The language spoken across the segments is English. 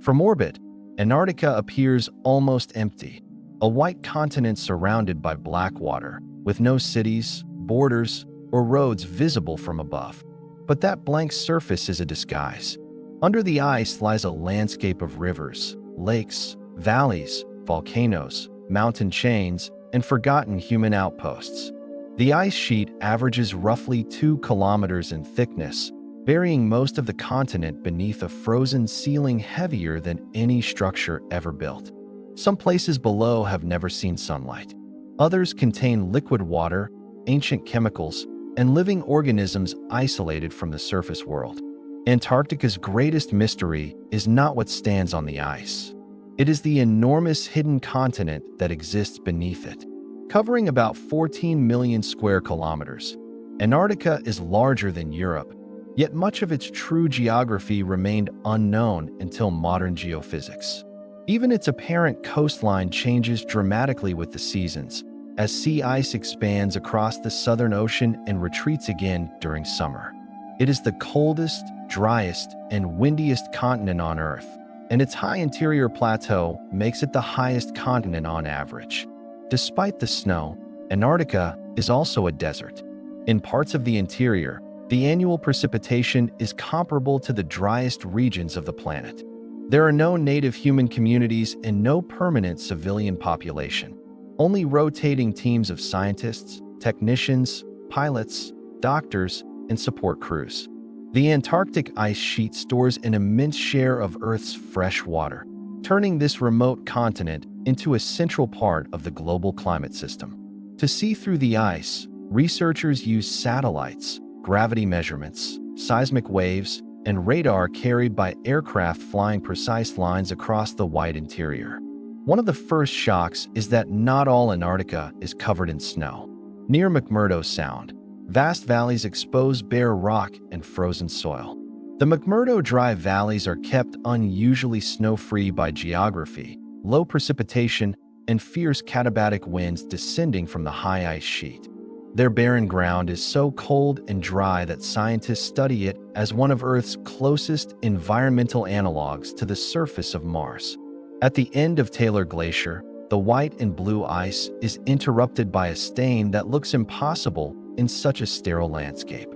From orbit, Antarctica appears almost empty, a white continent surrounded by black water, with no cities, borders, or roads visible from above. But that blank surface is a disguise. Under the ice lies a landscape of rivers, lakes, valleys, volcanoes, mountain chains, and forgotten human outposts. The ice sheet averages roughly 2 kilometers in thickness, burying most of the continent beneath a frozen ceiling heavier than any structure ever built. Some places below have never seen sunlight. Others contain liquid water, ancient chemicals, and living organisms isolated from the surface world. Antarctica's greatest mystery is not what stands on the ice. It is the enormous hidden continent that exists beneath it. Covering about 14 million square kilometers, Antarctica is larger than Europe, yet much of its true geography remained unknown until modern geophysics. Even its apparent coastline changes dramatically with the seasons, as sea ice expands across the Southern Ocean and retreats again during summer. It is the coldest, driest, and windiest continent on Earth, and its high interior plateau makes it the highest continent on average. Despite the snow, Antarctica is also a desert. In parts of the interior, the annual precipitation is comparable to the driest regions of the planet. There are no native human communities and no permanent civilian population. Only rotating teams of scientists, technicians, pilots, doctors, and support crews. The Antarctic ice sheet stores an immense share of Earth's fresh water, turning this remote continent into a central part of the global climate system. To see through the ice, researchers use satellites, gravity measurements, seismic waves, and radar carried by aircraft flying precise lines across the white interior. One of the first shocks is that not all Antarctica is covered in snow. Near McMurdo Sound, vast valleys expose bare rock and frozen soil. The McMurdo Dry Valleys are kept unusually snow-free by geography, low precipitation, and fierce katabatic winds descending from the high ice sheet. Their barren ground is so cold and dry that scientists study it as one of Earth's closest environmental analogs to the surface of Mars. At the end of Taylor Glacier, the white and blue ice is interrupted by a stain that looks impossible in such a sterile landscape.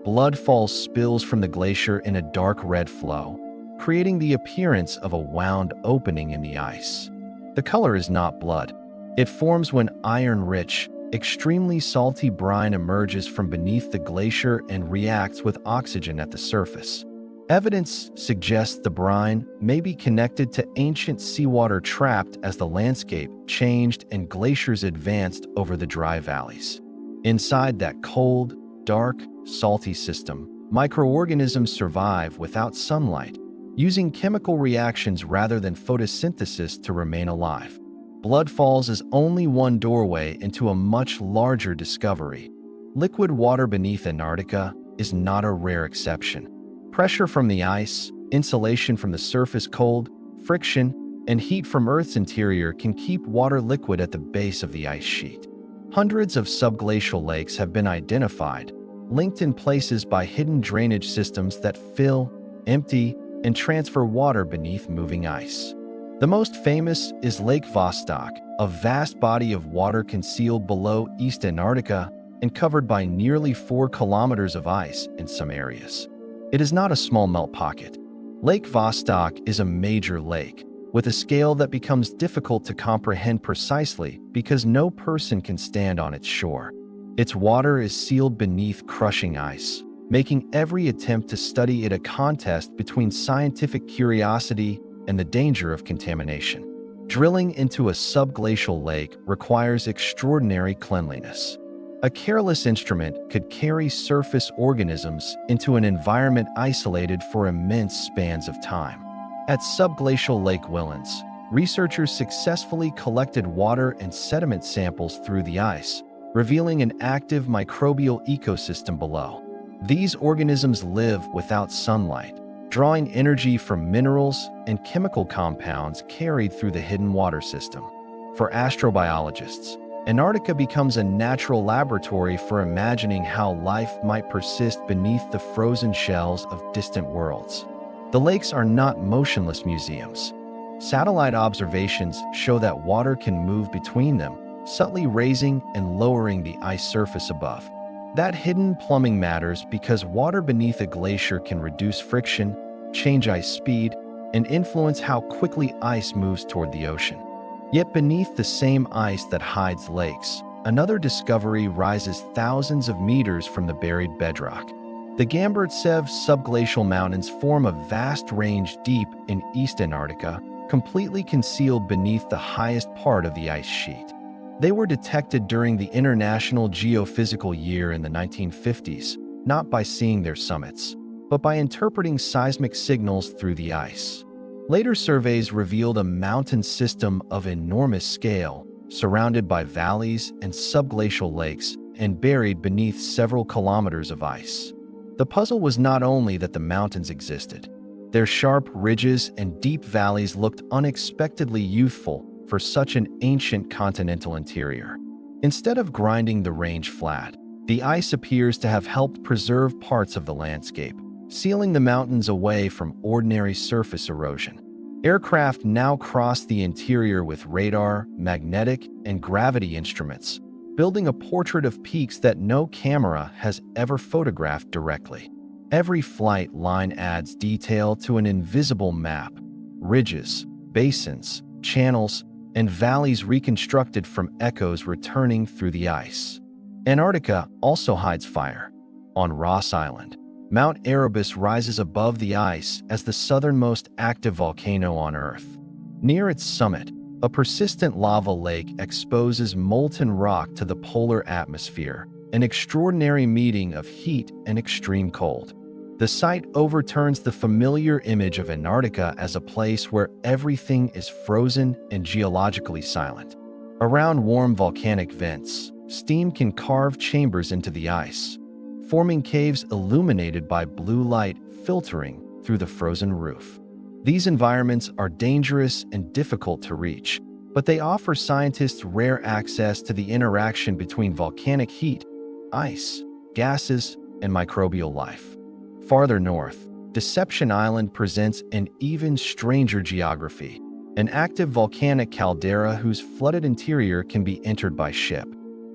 Blood falls spills from the glacier in a dark red flow, creating the appearance of a wound opening in the ice. The color is not blood. It forms when iron-rich, extremely salty brine emerges from beneath the glacier and reacts with oxygen at the surface. Evidence suggests the brine may be connected to ancient seawater trapped as the landscape changed and glaciers advanced over the dry valleys. Inside that cold, dark, salty system, microorganisms survive without sunlight, using chemical reactions rather than photosynthesis to remain alive. Blood falls is only one doorway into a much larger discovery. Liquid water beneath Antarctica is not a rare exception. Pressure from the ice, insulation from the surface cold, friction, and heat from Earth's interior can keep water liquid at the base of the ice sheet. Hundreds of subglacial lakes have been identified, linked in places by hidden drainage systems that fill, empty, and transfer water beneath moving ice. The most famous is Lake Vostok, a vast body of water concealed below East Antarctica and covered by nearly 4 kilometers of ice in some areas. It is not a small melt pocket. Lake Vostok is a major lake, with a scale that becomes difficult to comprehend precisely because no person can stand on its shore. Its water is sealed beneath crushing ice, making every attempt to study it a contest between scientific curiosity and the danger of contamination. Drilling into a subglacial lake requires extraordinary cleanliness. A careless instrument could carry surface organisms into an environment isolated for immense spans of time. At subglacial Lake Willans, researchers successfully collected water and sediment samples through the ice, revealing an active microbial ecosystem below. These organisms live without sunlight, drawing energy from minerals and chemical compounds carried through the hidden water system. For astrobiologists, Antarctica becomes a natural laboratory for imagining how life might persist beneath the frozen shells of distant worlds. The lakes are not motionless museums. Satellite observations show that water can move between them, subtly raising and lowering the ice surface above. That hidden plumbing matters because water beneath a glacier can reduce friction, change ice speed, and influence how quickly ice moves toward the ocean. Yet beneath the same ice that hides lakes, another discovery rises thousands of meters from the buried bedrock. The Gamburtsev subglacial mountains form a vast range deep in East Antarctica, completely concealed beneath the highest part of the ice sheet. They were detected during the International Geophysical Year in the 1950s, not by seeing their summits, but by interpreting seismic signals through the ice. Later surveys revealed a mountain system of enormous scale, surrounded by valleys and subglacial lakes and buried beneath several kilometers of ice. The puzzle was not only that the mountains existed. Their sharp ridges and deep valleys looked unexpectedly youthful for such an ancient continental interior. Instead of grinding the range flat, the ice appears to have helped preserve parts of the landscape, sealing the mountains away from ordinary surface erosion. Aircraft now cross the interior with radar, magnetic, and gravity instruments, building a portrait of peaks that no camera has ever photographed directly. Every flight line adds detail to an invisible map: ridges, basins, channels, and valleys reconstructed from echoes returning through the ice. Antarctica also hides fire. On Ross Island, Mount Erebus rises above the ice as the southernmost active volcano on Earth. Near its summit, a persistent lava lake exposes molten rock to the polar atmosphere, an extraordinary meeting of heat and extreme cold. The site overturns the familiar image of Antarctica as a place where everything is frozen and geologically silent. Around warm volcanic vents, steam can carve chambers into the ice, forming caves illuminated by blue light filtering through the frozen roof. These environments are dangerous and difficult to reach, but they offer scientists rare access to the interaction between volcanic heat, ice, gases, and microbial life. Farther north, Deception Island presents an even stranger geography, an active volcanic caldera whose flooded interior can be entered by ship.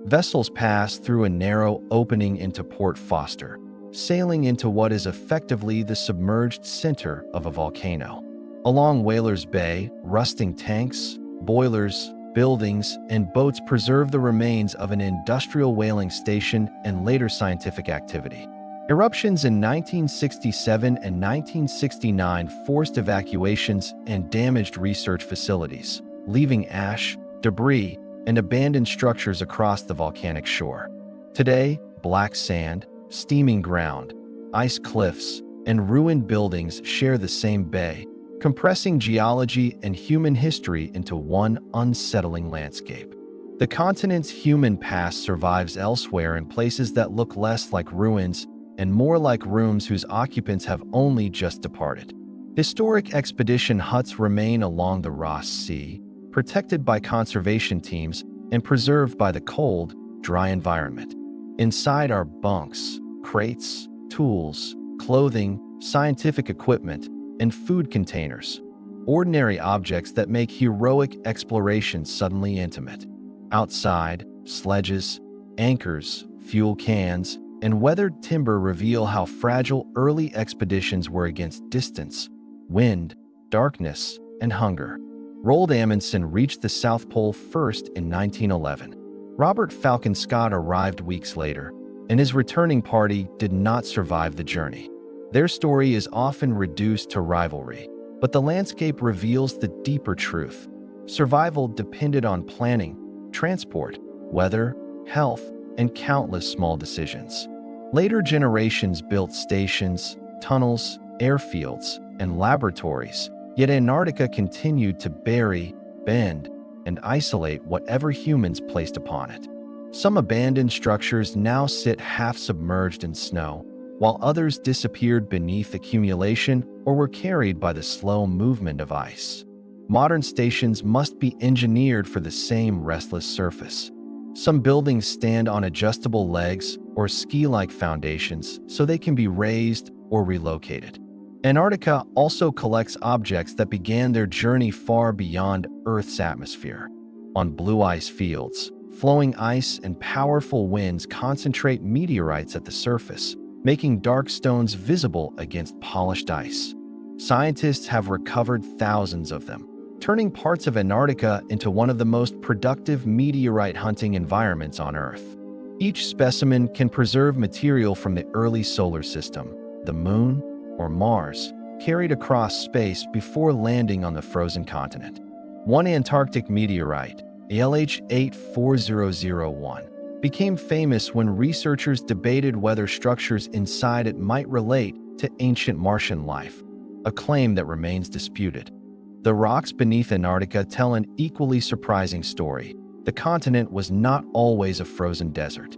Vessels pass through a narrow opening into Port Foster, sailing into what is effectively the submerged center of a volcano. Along Whalers Bay, rusting tanks, boilers, buildings, and boats preserve the remains of an industrial whaling station and later scientific activity. Eruptions in 1967 and 1969 forced evacuations and damaged research facilities, leaving ash, debris, and abandoned structures across the volcanic shore. Today, black sand, steaming ground, ice cliffs, and ruined buildings share the same bay, compressing geology and human history into one unsettling landscape. The continent's human past survives elsewhere in places that look less like ruins and more like rooms whose occupants have only just departed. Historic expedition huts remain along the Ross Sea, protected by conservation teams and preserved by the cold, dry environment. Inside are bunks, crates, tools, clothing, scientific equipment, and food containers, ordinary objects that make heroic exploration suddenly intimate. Outside, sledges, anchors, fuel cans, and weathered timber reveal how fragile early expeditions were against distance, wind, darkness, and hunger. Roald Amundsen reached the South Pole first in 1911. Robert Falcon Scott arrived weeks later, and his returning party did not survive the journey. Their story is often reduced to rivalry, but the landscape reveals the deeper truth. Survival depended on planning, transport, weather, health, and countless small decisions. Later generations built stations, tunnels, airfields, and laboratories, yet Antarctica continued to bury, bend, and isolate whatever humans placed upon it. Some abandoned structures now sit half-submerged in snow, while others disappeared beneath accumulation or were carried by the slow movement of ice. Modern stations must be engineered for the same restless surface. Some buildings stand on adjustable legs or ski-like foundations so they can be raised or relocated. Antarctica also collects objects that began their journey far beyond Earth's atmosphere. On blue ice fields, flowing ice and powerful winds concentrate meteorites at the surface, making dark stones visible against polished ice. Scientists have recovered thousands of them, turning parts of Antarctica into one of the most productive meteorite hunting environments on Earth. Each specimen can preserve material from the early solar system, the Moon, or Mars, carried across space before landing on the frozen continent. One Antarctic meteorite, LH84001, became famous when researchers debated whether structures inside it might relate to ancient Martian life, a claim that remains disputed. The rocks beneath Antarctica tell an equally surprising story. The continent was not always a frozen desert.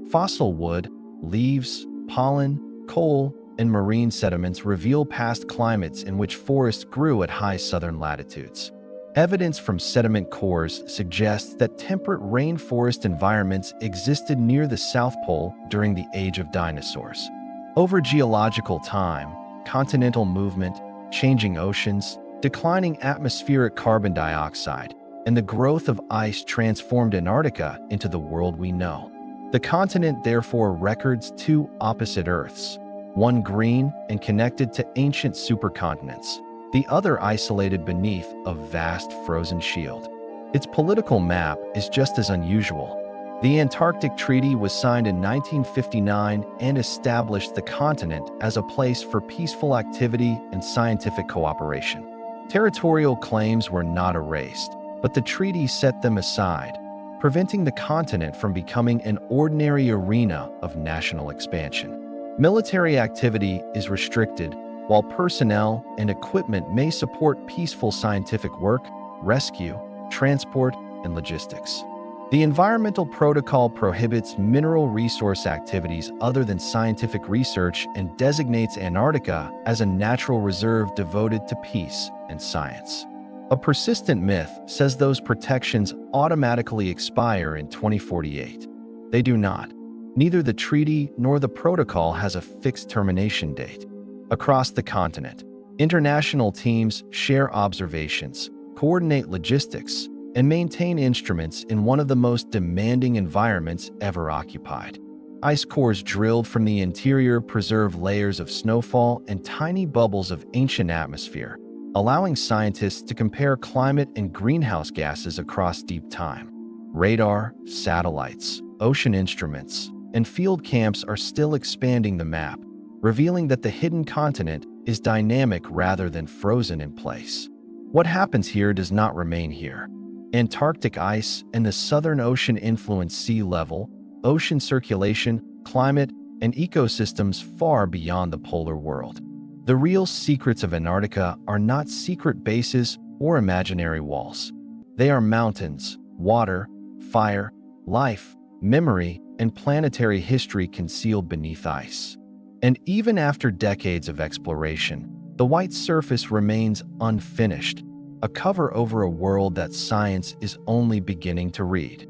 Fossil wood, leaves, pollen, coal, and marine sediments reveal past climates in which forests grew at high southern latitudes. Evidence from sediment cores suggests that temperate rainforest environments existed near the South Pole during the age of dinosaurs. Over geological time, continental movement, changing oceans, declining atmospheric carbon dioxide, and the growth of ice transformed Antarctica into the world we know. The continent therefore records two opposite Earths, one green and connected to ancient supercontinents, the other isolated beneath a vast frozen shield. Its political map is just as unusual. The Antarctic Treaty was signed in 1959 and established the continent as a place for peaceful activity and scientific cooperation. Territorial claims were not erased, but the treaty set them aside, preventing the continent from becoming an ordinary arena of national expansion. Military activity is restricted, while personnel and equipment may support peaceful scientific work, rescue, transport, and logistics. The Environmental Protocol prohibits mineral resource activities other than scientific research and designates Antarctica as a natural reserve devoted to peace and science. A persistent myth says those protections automatically expire in 2048. They do not. Neither the treaty nor the protocol has a fixed termination date. Across the continent, international teams share observations, coordinate logistics, and maintain instruments in one of the most demanding environments ever occupied. Ice cores drilled from the interior preserve layers of snowfall and tiny bubbles of ancient atmosphere, allowing scientists to compare climate and greenhouse gases across deep time. Radar, satellites, ocean instruments, and field camps are still expanding the map, revealing that the hidden continent is dynamic rather than frozen in place. What happens here does not remain here. Antarctic ice and the Southern Ocean influence sea level, ocean circulation, climate, and ecosystems far beyond the polar world. The real secrets of Antarctica are not secret bases or imaginary walls. They are mountains, water, fire, life, memory, and planetary history concealed beneath ice. And even after decades of exploration, the white surface remains unfinished, a cover over a world that science is only beginning to read.